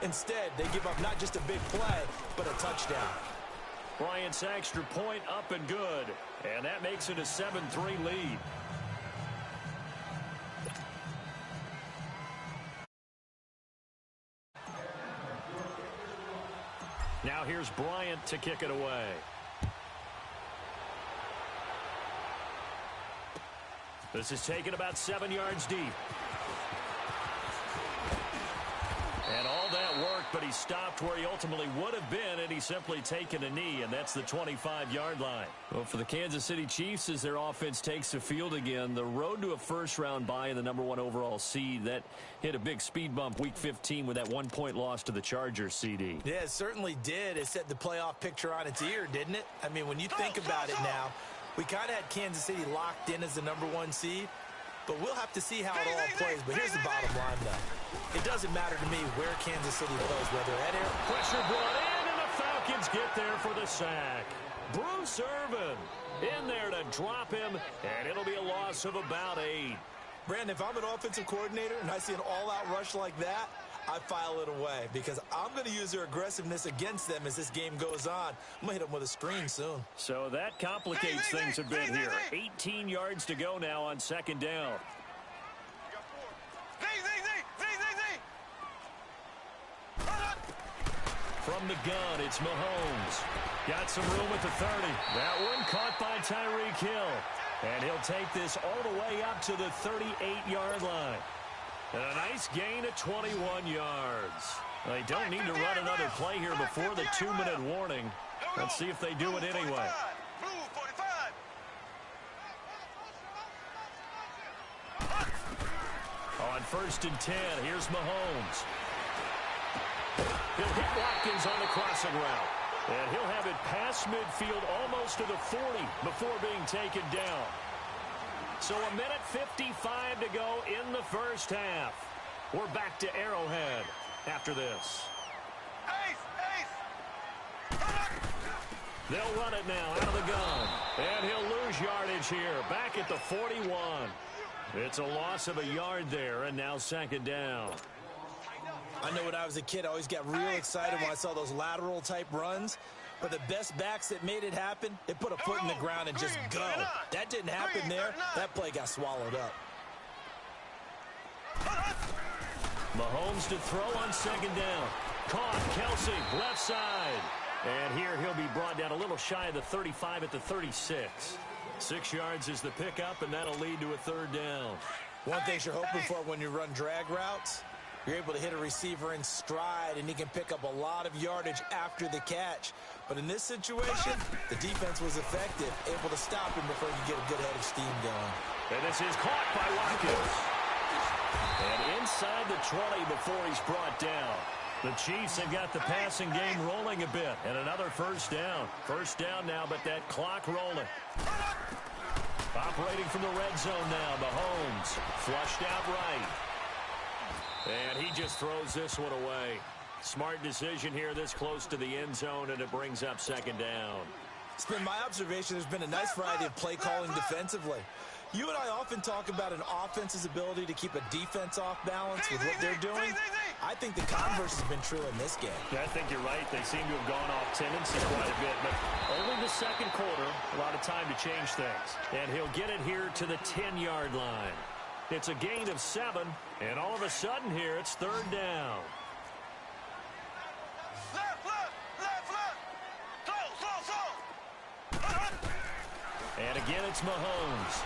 Instead, they give up not just a big play, but a touchdown. Bryant's extra point up and good. And that makes it a 7-3 lead. Now here's Bryant to kick it away. This is taken about 7 yards deep. And all that work, but he stopped where he ultimately would have been, and he's simply taken a knee, and that's the 25-yard line. Well, for the Kansas City Chiefs, as their offense takes the field again, the road to a first-round bye in the #1 overall seed, that hit a big speed bump Week 15 with that one-point loss to the Chargers, CD. Yeah, it certainly did. It set the playoff picture on its ear, didn't it? I mean, when you think about it now, we kind of had Kansas City locked in as the #1 seed, but we'll have to see how it all plays. But here's the bottom line, though. It doesn't matter to me where Kansas City plays, whether at air. Pressure brought in, and the Falcons get there for the sack. Bruce Irvin in there to drop him, and it'll be a loss of about 8. Brandon, if I'm an offensive coordinator and I see an all-out rush like that, I file it away because I'm going to use their aggressiveness against them as this game goes on. I'm going to hit them with a screen soon. So that complicates things a bit here. 18 yards to go now on second down. From the gun, it's Mahomes. Got some room at the 30. That one caught by Tyreek Hill. And he'll take this all the way up to the 38-yard line. And a nice gain of 21 yards. They don't need to run another play here before the 2-minute warning. Let's see if they do it anyway. On 1st and 10, here's Mahomes. He'll hit Watkins on the crossing route. And he'll have it past midfield almost to the 40 before being taken down. So 1:55 to go in the first half. We're back to Arrowhead after this. They'll run it now out of the gun. And he'll lose yardage here. Back at the 41. It's a loss of a yard there, and now second down. I know when I was a kid, I always got real excited when I saw those lateral-type runs. But the best backs that made it happen, they put a foot in the ground and just go. That didn't happen there. That play got swallowed up. Mahomes to throw on second down. Caught, Kelsey, left side. And here he'll be brought down a little shy of the 35 at the 36. 6 yards is the pickup, and that'll lead to a third down. One thing you're hoping for when you run drag routes, you're able to hit a receiver in stride, and he can pick up a lot of yardage after the catch. But in this situation, the defense was effective, able to stop him before he could get a good head of steam going. And this is caught by Watkins. And inside the 20 before he's brought down. The Chiefs have got the passing game rolling a bit. And another first down. First down now, but that clock rolling. Operating from the red zone now, Mahomes. Flushed out right. And he just throws this one away. Smart decision here this close to the end zone, and it brings up second down. It's been my observation there's been a nice variety of play calling defensively. You and I often talk about an offense's ability to keep a defense off balance with what they're doing. I think the converse has been true in this game. Yeah, I think you're right. They seem to have gone off tendency quite a bit, but only the second quarter, a lot of time to change things. And he'll get it here to the 10-yard line. It's a gain of 7, and all of a sudden here it's third down. And again, it's Mahomes.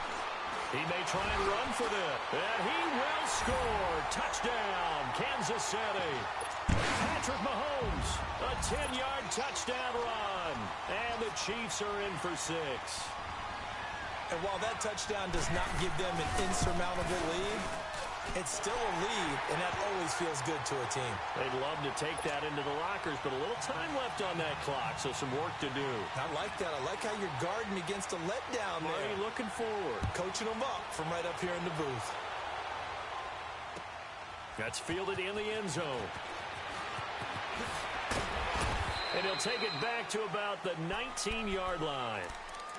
He may try and run for this. And he will score. Touchdown, Kansas City. Patrick Mahomes, a 10-yard touchdown run. And the Chiefs are in for 6. And while that touchdown does not give them an insurmountable lead, it's still a lead, and that always feels good to a team. They'd love to take that into the lockers, but a little time left on that clock, so some work to do. I like that. I like how you're guarding against a letdown there. Already looking forward. Coaching them up from right up here in the booth. That's fielded in the end zone. And he'll take it back to about the 19-yard line.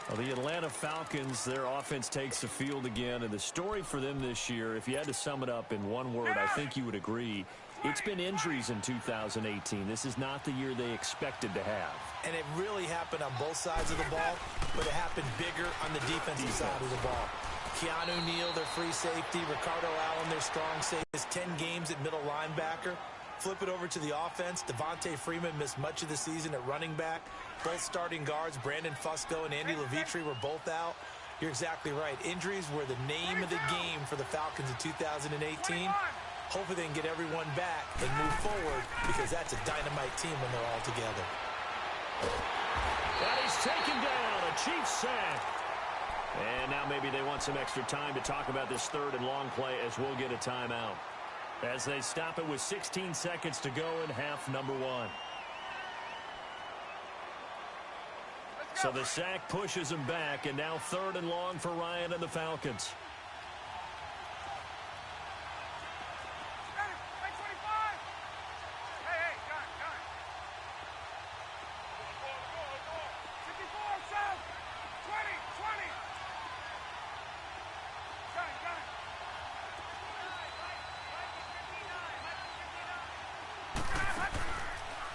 Well, the Atlanta Falcons, their offense takes the field again, and the story for them this year, if you had to sum it up in one word, I think you would agree, It's been injuries in 2018. This is not the year they expected to have. And it really happened on both sides of the ball, but it happened bigger on the defensive side of the ball. Keanu Neal, their free safety. Ricardo Allen, their strong safety. 10 games at middle linebacker. Flip it over to the offense. Devontae Freeman missed much of the season at running back. Both starting guards, Brandon Fusco and Andy Levitre, were both out. You're exactly right. Injuries were the name of the game for the Falcons in 2018. Hopefully they can get everyone back and move forward, because that's a dynamite team when they're all together. And he's taken down, a Chiefs sack. And now maybe they want some extra time to talk about this third and long play, as we'll get a timeout. As they stop it with 16 seconds to go in half number 1. So the sack pushes him back, and now third and long for Ryan and the Falcons.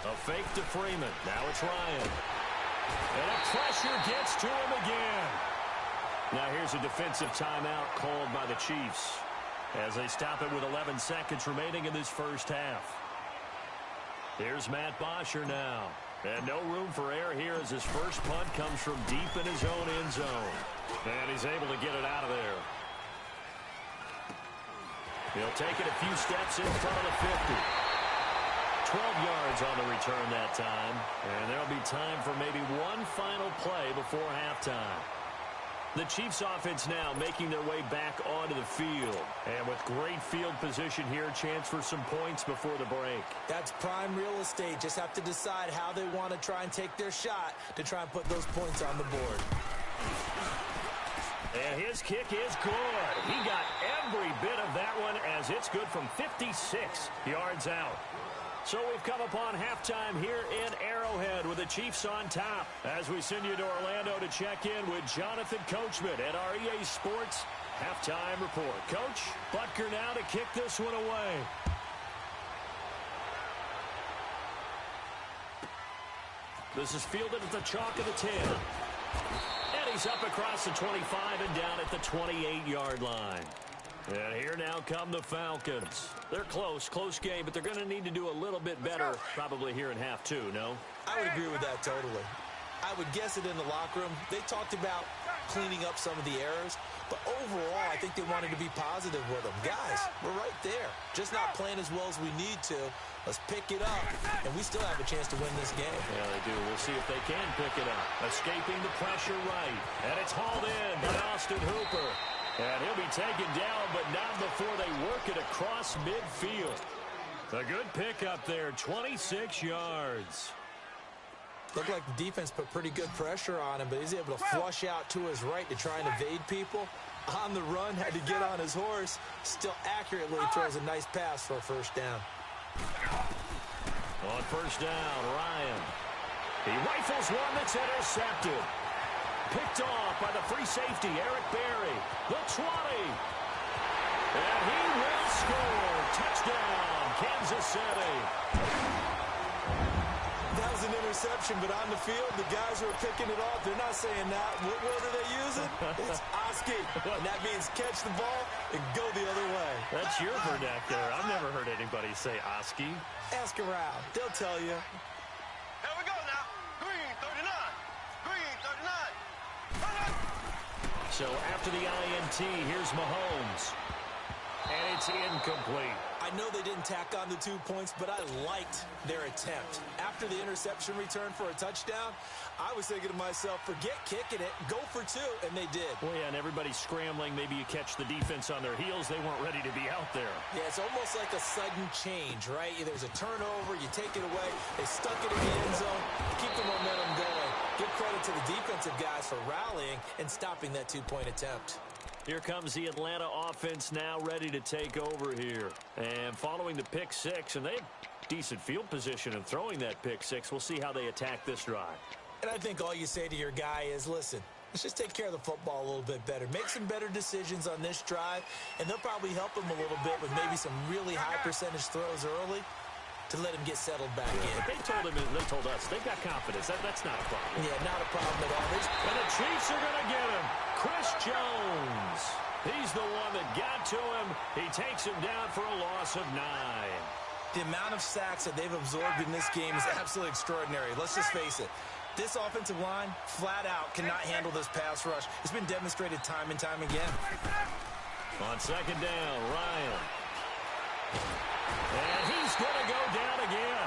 A fake to Freeman. Now it's Ryan. And a pressure gets to him again. Now here's a defensive timeout called by the Chiefs as they stop it with 11 seconds remaining in this first half. Here's Matt Bosher now. And no room for error here as his first punt comes from deep in his own end zone. And he's able to get it out of there. He'll take it a few steps in front of the 50. 12 yards on the return that time. And there'll be time for maybe one final play before halftime. The Chiefs offense now making their way back onto the field. And with great field position here, chance for some points before the break. That's prime real estate. Just have to decide how they want to try and take their shot to try and put those points on the board. And his kick is good. He got every bit of that one, as it's good from 56 yards out. So we've come upon halftime here in Arrowhead with the Chiefs on top, as we send you to Orlando to check in with Jonathan Coachman at our EA Sports Halftime Report. Coach, Butker now to kick this one away. This is fielded at the chalk of the 10. And he's up across the 25 and down at the 28-yard line. And here now come the Falcons. They're close game, but they're going to need to do a little bit better probably here in half 2, no? I would agree with that totally. I would guess it in the locker room. They talked about cleaning up some of the errors, but overall I think they wanted to be positive with them. Guys, we're right there. Just not playing as well as we need to. Let's pick it up, and we still have a chance to win this game. Yeah, they do. We'll see if they can pick it up. Escaping the pressure right, and it's hauled in by Austin Hooper. And he'll be taken down, but not before they work it across midfield. A good pickup there, 26 yards. Looked like the defense put pretty good pressure on him, but he's able to flush out to his right to try and evade people. On the run, had to get on his horse. Still accurately throws a nice pass for a first down. On first down, Ryan. He rifles one that's intercepted. Picked off by the free safety, Eric Berry. The 20. And he will score. Touchdown, Kansas City. That was an interception, but on the field, the guys who are picking it off, they're not saying that. What word are they using? It's Oski. And that means catch the ball and go the other way. That's your vernacular. I've never heard anybody say Oski. Ask around. They'll tell you. Here we go now. Green 39. Green 39. So after the INT, here's Mahomes. And it's incomplete. I know they didn't tack on the 2 points, but I liked their attempt. After the interception return for a touchdown, I was thinking to myself, forget kicking it, go for 2, and they did. Well, yeah, and everybody's scrambling. Maybe you catch the defense on their heels. They weren't ready to be out there. Yeah, it's almost like a sudden change, right? There's a turnover, you take it away, they stuck it in the end zone, keep the momentum going. Give credit to the defensive guys for rallying and stopping that 2-point attempt. Here comes the Atlanta offense now ready to take over here. And following the pick 6, and they have decent field position in throwing that pick 6. We'll see how they attack this drive. And I think all you say to your guy is, listen, Let's just take care of the football a little bit better. Make some better decisions on this drive, and they'll probably help them a little bit with maybe some really high percentage throws early to let him get settled back in. They told us they've got confidence. That's not a problem. Yeah, not a problem at all. And the Chiefs are going to get him. Chris Jones. He's the one that got to him. He takes him down for a loss of 9. The amount of sacks that they've absorbed in this game is absolutely extraordinary. Let's just face it. This offensive line, flat out, cannot handle this pass rush. It's been demonstrated time and time again. On second down, Ryan. And he's going to go down again.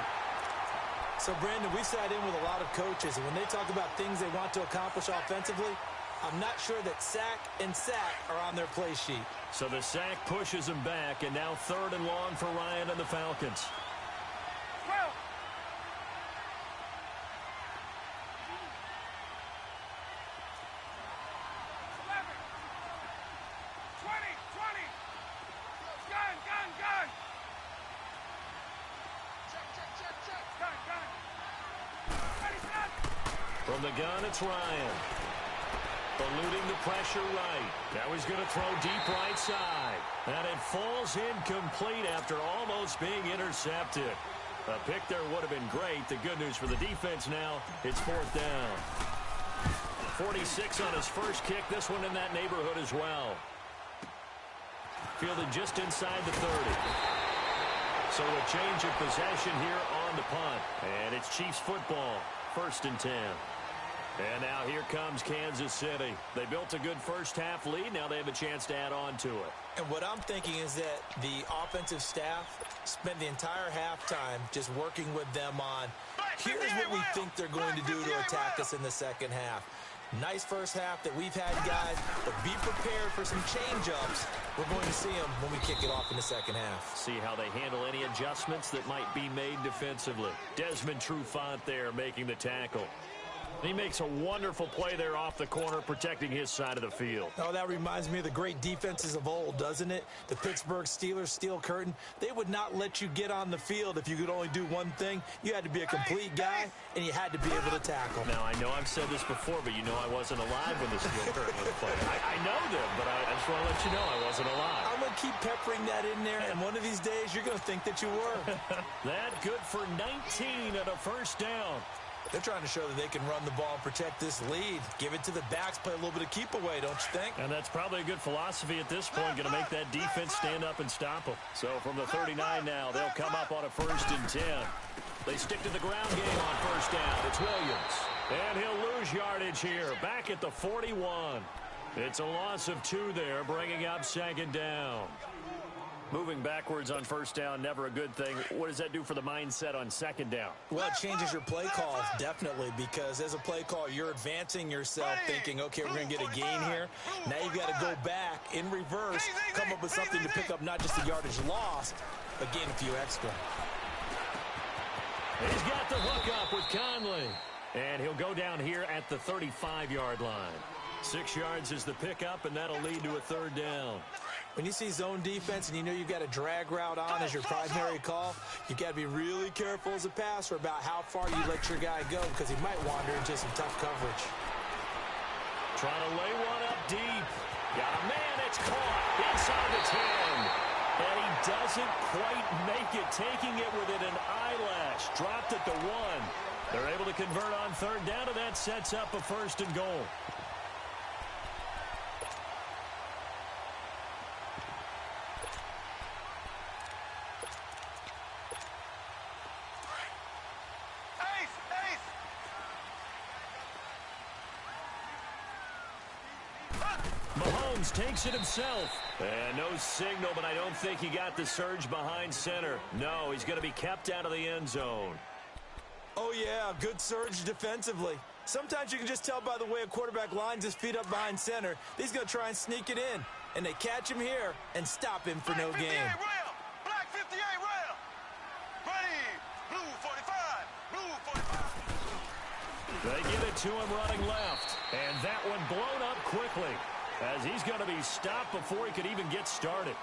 So, Brandon, we sat in with a lot of coaches, and when they talk about things they want to accomplish offensively, I'm not sure that sack and sack are on their play sheet. So the sack pushes him back, and now 3rd and long for Ryan and the Falcons. 12. 11. 20. Gun. Check. Gun. Ready, set. From the gun, it's Ryan. Eluding the pressure right. Now he's going to throw deep right side. And it falls incomplete after almost being intercepted. A pick there would have been great. The good news for the defense now, it's 4th down. 46 on his first kick. This one in that neighborhood as well. Fielded just inside the 30. So a change of possession here on the punt. And it's Chiefs football. 1st and 10. And now here comes Kansas City. They built a good first half lead. Now they have a chance to add on to it. And what I'm thinking is that the offensive staff spent the entire halftime just working with them on, here's what we think they're going to do to attack us in the second half. Nice first half that we've had, guys, but be prepared for some change-ups. We're going to see them when we kick it off in the second half. See how they handle any adjustments that might be made defensively. Desmond Trufant there making the tackle. He makes a wonderful play there off the corner, protecting his side of the field. Oh, that reminds me of the great defenses of old, doesn't it? The Pittsburgh Steelers steel curtain. They would not let you get on the field if you could only do one thing. You had to be a complete guy, and you had to be able to tackle. Now, I know I've said this before, but you know I wasn't alive when the steel curtain was played. I know them, but I just want to let you know I wasn't alive. I'm going to keep peppering that in there, and one of these days you're going to think that you were. That good for 19 and a first down. They're trying to show that they can run the ball and protect this lead. Give it to the backs, play a little bit of keep away, don't you think? And that's probably a good philosophy at this point, going to make that defense stand up and stop them. So from the 39 now, they'll come up on a 1st and 10. They stick to the ground game on 1st down. It's Williams. And he'll lose yardage here, back at the 41. It's a loss of 2 there, bringing up 2nd down. Moving backwards on 1st down, never a good thing. What does that do for the mindset on 2nd down? Well, it changes your play call, definitely, because as a play call, you're advancing yourself thinking, okay, we're going to get a gain here. Now you've got to go back in reverse, come up with something to pick up not just the yardage lost, but gain a few extra. He's got the hook up with Conley. And he'll go down here at the 35-yard line. 6 yards is the pickup, and that'll lead to a 3rd down. When you see zone defense and you know you've got a drag route on as your primary call, you've got to be really careful as a passer about how far you let your guy go because he might wander into some tough coverage. Trying to lay one up deep. Got a man, it's caught inside the 10. And he doesn't quite make it, taking it within an eyelash. Dropped at the 1. They're able to convert on 3rd down, and that sets up a 1st and goal. Mahomes takes it himself. And no signal, but I don't think he got the surge behind center. No, he's going to be kept out of the end zone. Oh, yeah, good surge defensively. Sometimes you can just tell by the way a quarterback lines his feet up behind center. He's going to try and sneak it in. And they catch him here and stop him for no gain. Black 58 rail. Ready. Blue 45. Blue 45. They give it to him running left. And that one blown up quickly, as he's going to be stopped before he could even get started.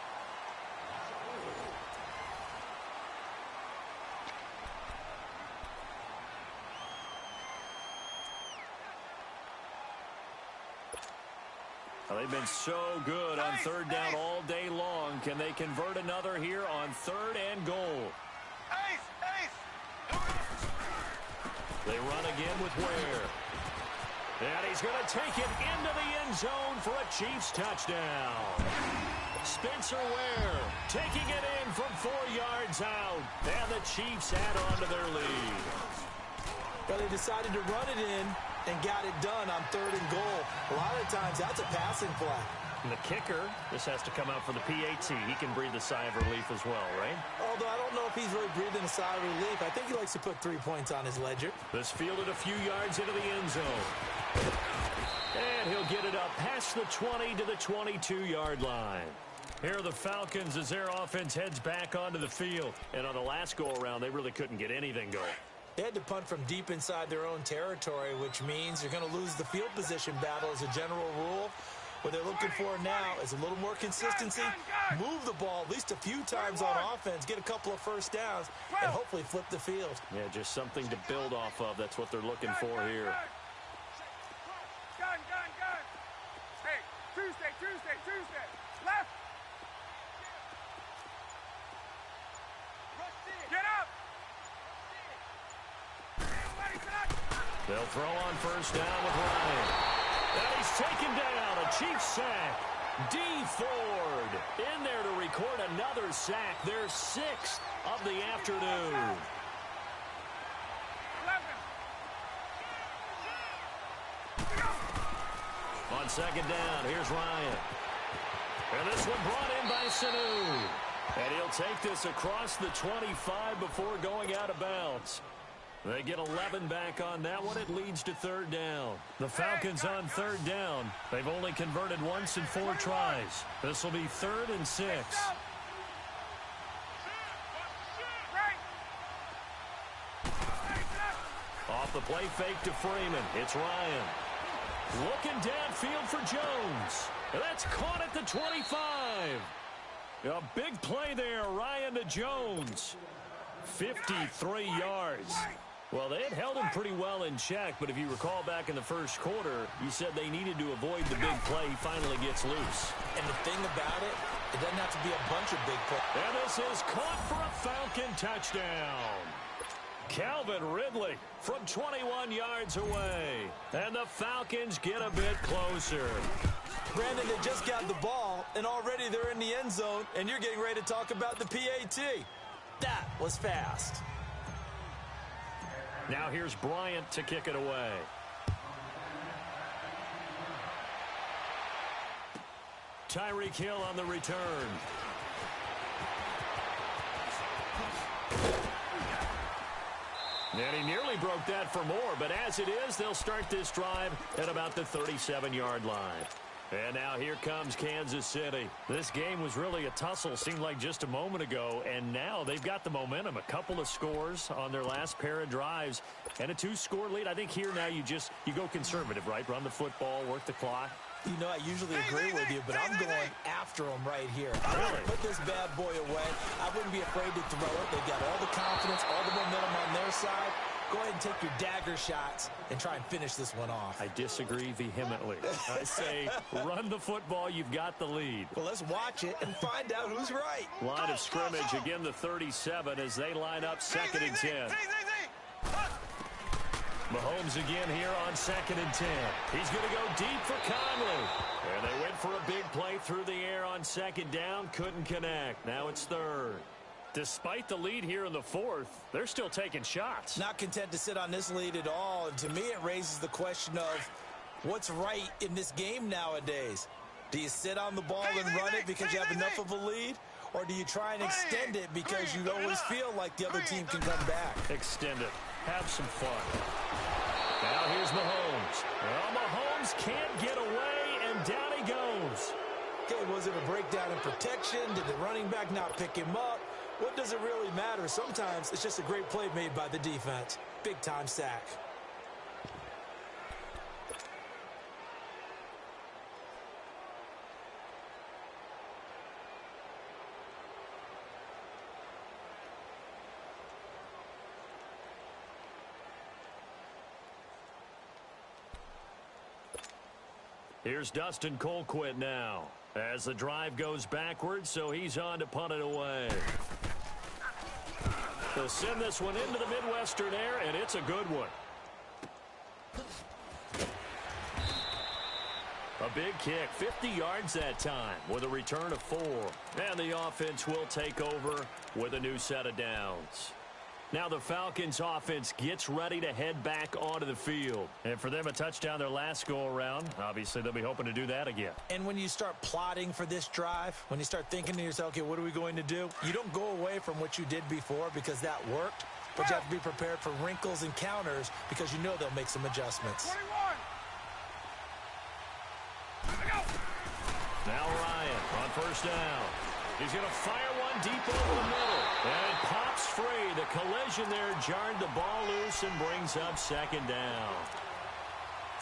Well, they've been so good on third down all day long. Can they convert another here on third and goal? They run again with Ware. And he's going to take it into the end zone for a Chiefs touchdown. Spencer Ware taking it in from 4 yards out. And the Chiefs add on to their lead. Well, they decided to run it in and got it done on third and goal. A lot of times, that's a passing play. And the kicker, this has to come out for the PAT. He can breathe a sigh of relief as well, right? Although I don't know if he's really breathing a sigh of relief. I think he likes to put 3 points on his ledger. This fielded a few yards into the end zone. And he'll get it up past the 20 to the 22-yard line. Here are the Falcons as their offense heads back onto the field. And on the last go-around, they really couldn't get anything going. They had to punt from deep inside their own territory, which means you're going to lose the field position battle as a general rule. What they're looking for now is a little more consistency, move the ball at least a few times on offense, get a couple of first downs, and hopefully flip the field. Yeah, just something to build off of. That's what they're looking for here. Gun. Hey, Tuesday. Left. Get up. They'll throw on first down with Ryan. And he's taken down. A Chiefs sack. D. Ford in there to record another sack. Their 6th of the afternoon. 11. On second down, here's Ryan. And this one brought in by Sanu. And he'll take this across the 25 before going out of bounds. They get 11 back on that one. It leads to third down. The Falcons on third down. They've only converted once in 4 tries. This will be 3rd and 6. Off the play fake to Freeman. It's Ryan. Looking downfield for Jones. And that's caught at the 25. A big play there, Ryan to Jones. 53 yards. Well, they had held him pretty well in check, but if you recall back in the first quarter, you said they needed to avoid the big play. He finally gets loose. And the thing about it, it doesn't have to be a bunch of big plays. And this is caught for a Falcon touchdown. Calvin Ridley from 21 yards away. And the Falcons get a bit closer. Brandon, they just got the ball, and already they're in the end zone, and you're getting ready to talk about the PAT. That was fast. Now here's Bryant to kick it away. Tyreek Hill on the return. And he nearly broke that for more, but as it is, they'll start this drive at about the 37-yard line. And now here comes Kansas City. This game was really a tussle, seemed like just a moment ago, and now they've got the momentum. A couple of scores on their last pair of drives and a 2-score lead. I think here now you go conservative, right? Run the football, work the clock. You know, I usually agree with you, but I'm going after them right here. I want to put this bad boy away. I wouldn't be afraid to throw it. They've got all the confidence, all the momentum on their side. Go ahead and take your dagger shots and try and finish this one off. I disagree vehemently. I say run the football. You've got the lead. Well, let's watch it and find out who's right. Line of scrimmage, again the 37 as they line up 2nd and 10. Mahomes again here on 2nd and 10. He's going to go deep for Conley. And they went for a big play through the air on 2nd down. Couldn't connect. Now it's 3rd. Despite the lead here in the 4th, they're still taking shots. Not content to sit on this lead at all. And to me, it raises the question of what's right in this game nowadays. Do you sit on the ball and run it because you have enough of a lead? Or do you try and extend it because you always feel like the other team can come back? Extend it. Have some fun. Now here's Mahomes. Well, Mahomes can't get away, and down he goes. Okay, was it a breakdown in protection? Did the running back not pick him up? What does it really matter? Sometimes it's just a great play made by the defense. Big-time sack. Here's Dustin Colquitt now as the drive goes backwards, so he's on to punt it away. They'll send this one into the Midwestern air, and it's a good one. A big kick, 50 yards that time with a return of 4. And the offense will take over with a new set of downs. Now the Falcons offense gets ready to head back onto the field. And for them, a touchdown their last go-around. Obviously, they'll be hoping to do that again. And when you start plotting for this drive, when you start thinking to yourself, okay, what are we going to do? You don't go away from what you did before because that worked, but you have to be prepared for wrinkles and counters because you know they'll make some adjustments. 21. Now Ryan on first down. He's going to fire one deep over the middle. And it pops free. The collision there jarred the ball loose and brings up second down.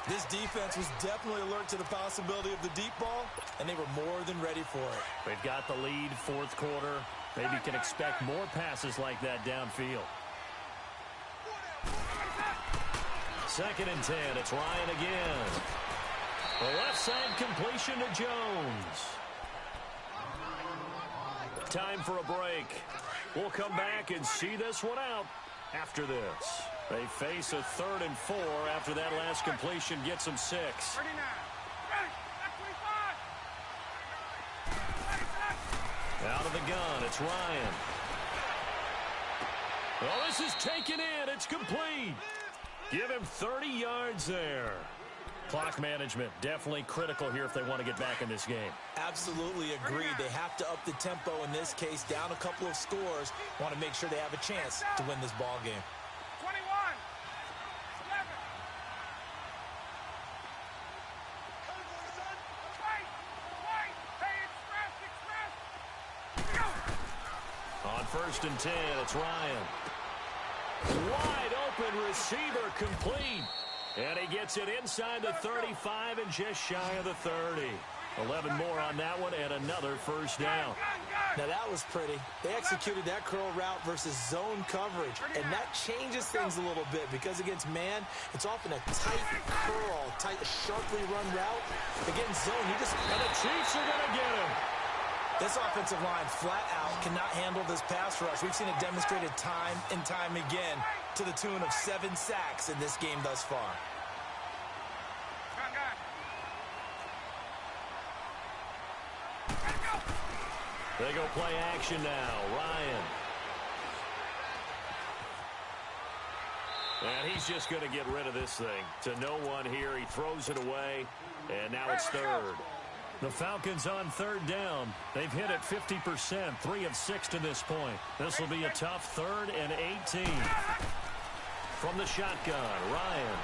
This defense was definitely alert to the possibility of the deep ball, and they were more than ready for it. They've got the lead, fourth quarter. Maybe can expect more passes like that downfield. 2nd and 10. It's Ryan again. The left side completion to Jones. Time for a break. We'll come back and see this one out after this. They face a 3rd and 4 after that last completion gets them 6. 39. Ready. 25. Out of the gun, it's Ryan. Well, this is taken in. It's complete. Give him 30 yards there. Clock management, definitely critical here if they want to get back in this game. Absolutely agree. They have to up the tempo in this case, down a couple of scores. Want to make sure they have a chance to win this ball game. 21. 11. Hey, express. On 1st and 10, it's Ryan. Wide open receiver complete. And he gets it inside the 35 and just shy of the 30. 11 more on that one and another first down. Now that was pretty. They executed that curl route versus zone coverage, and that changes things a little bit because against man, it's often a tight curl, tight, sharply run route. Against zone, you just... And the Chiefs are going to get him. This offensive line flat out cannot handle this pass rush. We've seen it demonstrated time and time again to the tune of 7 sacks in this game thus far. They go play action now. Ryan. And he's just going to get rid of this thing. To no one here. He throws it away. And now it's 3rd. The Falcons on 3rd down. They've hit it 50%, 3 of 6 to this point. This will be a tough 3rd and 18. From the shotgun, Ryan.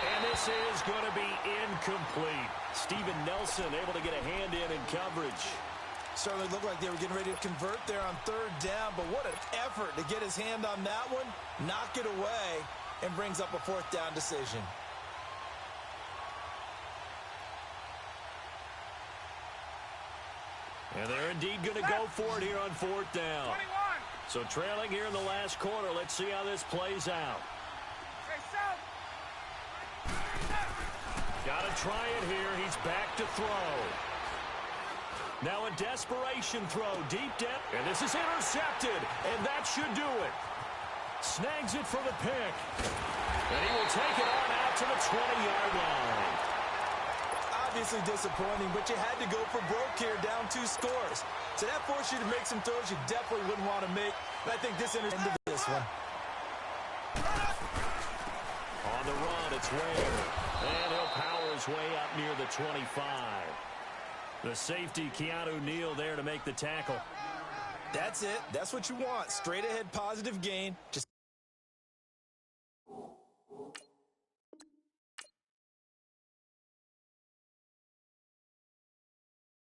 And this is going to be incomplete. Steven Nelson able to get a hand in coverage. Certainly looked like they were getting ready to convert there on 3rd down, but what an effort to get his hand on that one, knock it away, and brings up a 4th down decision. And they're indeed going to go for it here on 4th down. 21. So trailing here in the last quarter. Let's see how this plays out. Got to try it here. He's back to throw. Now a desperation throw. Deep depth. And this is intercepted. And that should do it. Snags it for the pick. And he will take it on out to the 20-yard line. Obviously disappointing, but you had to go for broke here, down 2 scores. So that forced you to make some throws you definitely wouldn't want to make. But I think this end of this one. On the run, it's Ware. And he'll power his way up near the 25. The safety, Keanu Neal, there to make the tackle. That's it. That's what you want. Straight ahead positive gain. Just